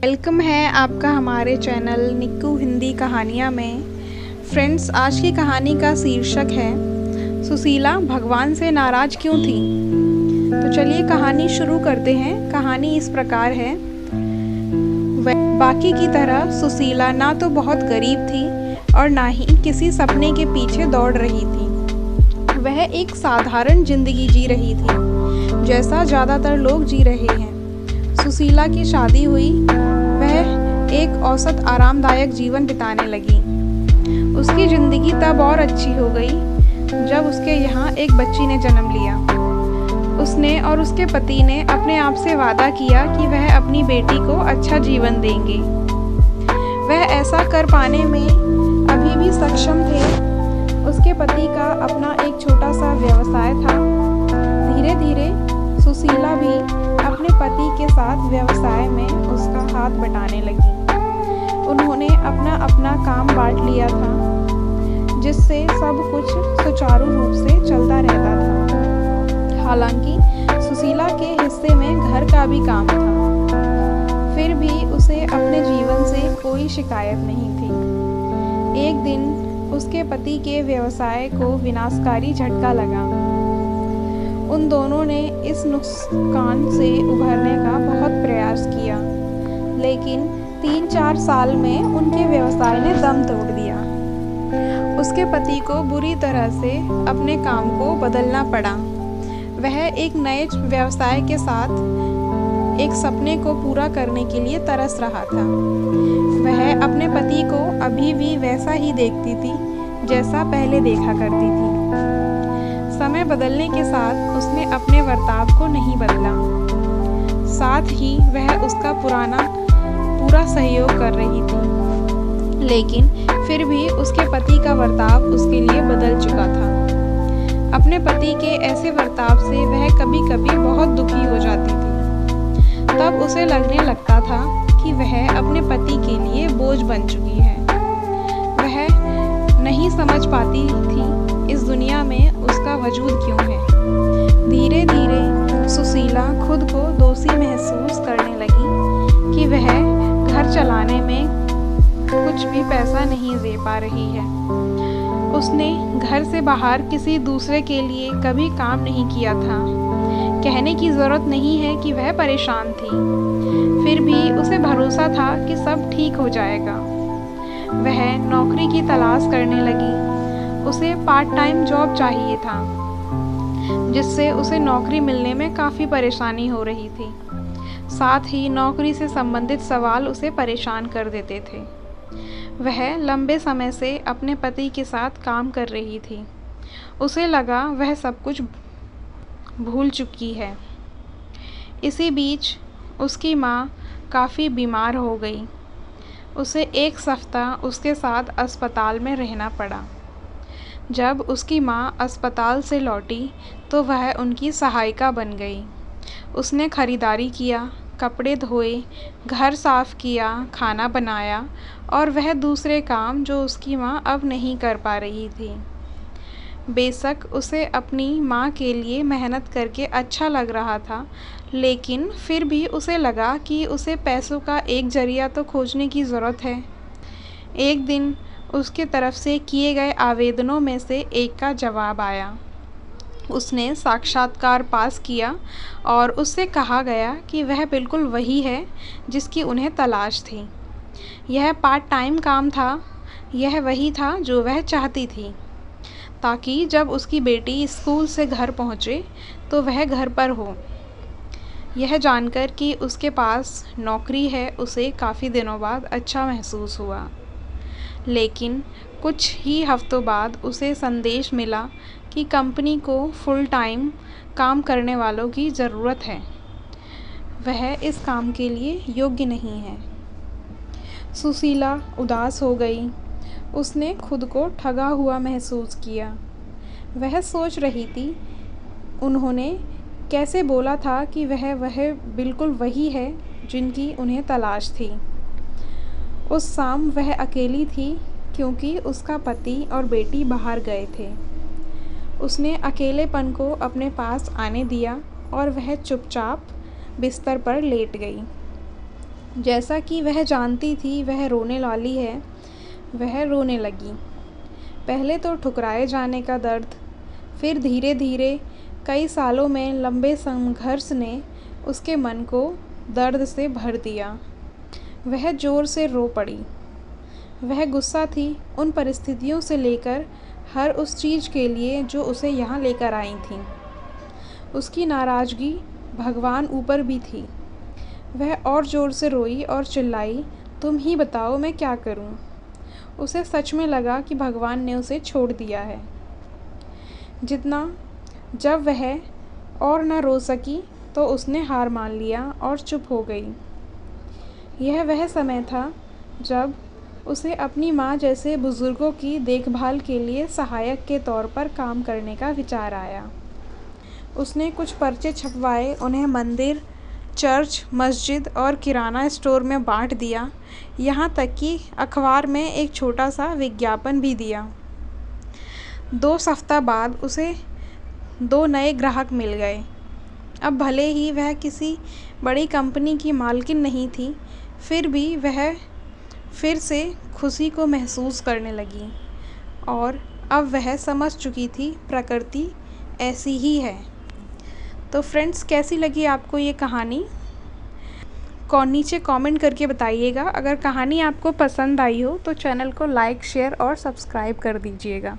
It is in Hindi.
वेलकम है आपका हमारे चैनल निक्कू हिंदी कहानियाँ में। फ्रेंड्स, आज की कहानी का शीर्षक है सुशीला भगवान से नाराज़ क्यों थी। तो चलिए कहानी शुरू करते हैं। कहानी इस प्रकार है। बाकी की तरह सुशीला ना तो बहुत गरीब थी और ना ही किसी सपने के पीछे दौड़ रही थी। वह एक साधारण जिंदगी जी रही थी, जैसा ज़्यादातर लोग जी रहे हैं। सुशीला की शादी हुई। वह एक औसत आरामदायक जीवन बिताने लगी। उसकी ज़िंदगी तब और अच्छी हो गई जब उसके यहाँ एक बच्ची ने जन्म लिया। उसने और उसके पति ने अपने आप से वादा किया कि वह अपनी बेटी को अच्छा जीवन देंगे। वह ऐसा कर पाने में अभी भी सक्षम थे। उसके पति का अपना एक छोटा सा व्यवसाय था। धीरे धीरे सुशीला भी अपने पति के साथ व्यवसाय में उसका हाथ बटाने लगी। उन्होंने अपना अपना काम बांट लिया था, जिससे सब कुछ सुचारू रूप से चलता रहता था। हालांकि सुशीला के हिस्से में घर का भी काम था, फिर भी उसे अपने जीवन से कोई शिकायत नहीं थी। एक दिन उसके पति के व्यवसाय को विनाशकारी झटका लगा। उन दोनों ने इस नुकसान से उभरने का बहुत प्रयास किया, लेकिन 3-4 साल में उनके व्यवसाय ने दम तोड़ दिया। उसके पति को बुरी तरह से अपने काम को बदलना पड़ा। वह एक नए व्यवसाय के साथ एक सपने को पूरा करने के लिए तरस रहा था। वह अपने पति को अभी भी वैसा ही देखती थी जैसा पहले देखा करती थी। समय बदलने के साथ उसने अपने बर्ताव को नहीं बदला। साथ ही वह उसका पूरा सहयोग कर रही थी, लेकिन फिर भी उसके पति का बर्ताव उसके लिए बदल चुका था। अपने पति के ऐसे बर्ताव से वह कभी कभी बहुत दुखी हो जाती थी। तब उसे लगने लगता था कि वह अपने पति के लिए बोझ बन चुकी है। वह नहीं समझ पाती थी इस दुनिया में उसका वजूद क्यों है। धीरे धीरे सुशीला खुद को दोषी महसूस करने लगी कि वह घर चलाने में कुछ भी पैसा नहीं दे पा रही है। उसने घर से बाहर किसी दूसरे के लिए कभी काम नहीं किया था। कहने की ज़रूरत नहीं है कि वह परेशान थी, फिर भी उसे भरोसा था कि सब ठीक हो जाएगा। वह नौकरी की तलाश करने लगी। उसे पार्ट टाइम जॉब चाहिए था, जिससे उसे नौकरी मिलने में काफ़ी परेशानी हो रही थी। साथ ही नौकरी से संबंधित सवाल उसे परेशान कर देते थे। वह लंबे समय से अपने पति के साथ काम कर रही थी। उसे लगा वह सब कुछ भूल चुकी है। इसी बीच उसकी माँ काफ़ी बीमार हो गई। उसे एक सप्ताह उसके साथ अस्पताल में रहना पड़ा। जब उसकी माँ अस्पताल से लौटी तो वह उनकी सहायिका बन गई। उसने खरीदारी किया, कपड़े धोए, घर साफ़ किया, खाना बनाया और वह दूसरे काम जो उसकी माँ अब नहीं कर पा रही थी। बेशक उसे अपनी माँ के लिए मेहनत करके अच्छा लग रहा था, लेकिन फिर भी उसे लगा कि उसे पैसों का एक जरिया तो खोजने की ज़रूरत है। एक दिन उसके तरफ से किए गए आवेदनों में से एक का जवाब आया। उसने साक्षात्कार पास किया और उससे कहा गया कि वह बिल्कुल वही है जिसकी उन्हें तलाश थी। यह पार्ट टाइम काम था। यह वही था जो वह चाहती थी, ताकि जब उसकी बेटी स्कूल से घर पहुँचे तो वह घर पर हो। यह जानकर कि उसके पास नौकरी है, उसे काफ़ी दिनों बाद अच्छा महसूस हुआ। लेकिन कुछ ही हफ्तों बाद उसे संदेश मिला कि कंपनी को फुल टाइम काम करने वालों की ज़रूरत है। वह इस काम के लिए योग्य नहीं है। सुशीला उदास हो गई। उसने खुद को ठगा हुआ महसूस किया। वह सोच रही थी, उन्होंने कैसे बोला था कि वह बिल्कुल वही है जिनकी उन्हें तलाश थी। उस शाम वह अकेली थी क्योंकि उसका पति और बेटी बाहर गए थे। उसने अकेलेपन को अपने पास आने दिया और वह चुपचाप बिस्तर पर लेट गई। जैसा कि वह जानती थी वह रोने वाली है, वह रोने लगी। पहले तो ठुकराए जाने का दर्द, फिर धीरे धीरे कई सालों में लंबे संघर्ष ने उसके मन को दर्द से भर दिया। वह ज़ोर से रो पड़ी। वह गुस्सा थी उन परिस्थितियों से लेकर हर उस चीज़ के लिए जो उसे यहाँ लेकर आई थी। उसकी नाराज़गी भगवान ऊपर भी थी। वह और ज़ोर से रोई और चिल्लाई, तुम ही बताओ मैं क्या करूं? उसे सच में लगा कि भगवान ने उसे छोड़ दिया है। जब वह और न रो सकी तो उसने हार मान लिया और चुप हो गई। यह वह समय था जब उसे अपनी माँ जैसे बुज़ुर्गों की देखभाल के लिए सहायक के तौर पर काम करने का विचार आया। उसने कुछ पर्चे छपवाए, उन्हें मंदिर, चर्च, मस्जिद और किराना स्टोर में बांट दिया। यहाँ तक कि अखबार में एक छोटा सा विज्ञापन भी दिया। 2 सप्ताह बाद उसे 2 नए ग्राहक मिल गए। अब भले ही वह किसी बड़ी कंपनी की मालकिन नहीं थी, फिर भी वह फिर से खुशी को महसूस करने लगी और अब वह समझ चुकी थी प्रकृति ऐसी ही है। तो फ्रेंड्स, कैसी लगी आपको ये कहानी? नीचे कमेंट करके बताइएगा। अगर कहानी आपको पसंद आई हो तो चैनल को लाइक, शेयर और सब्सक्राइब कर दीजिएगा।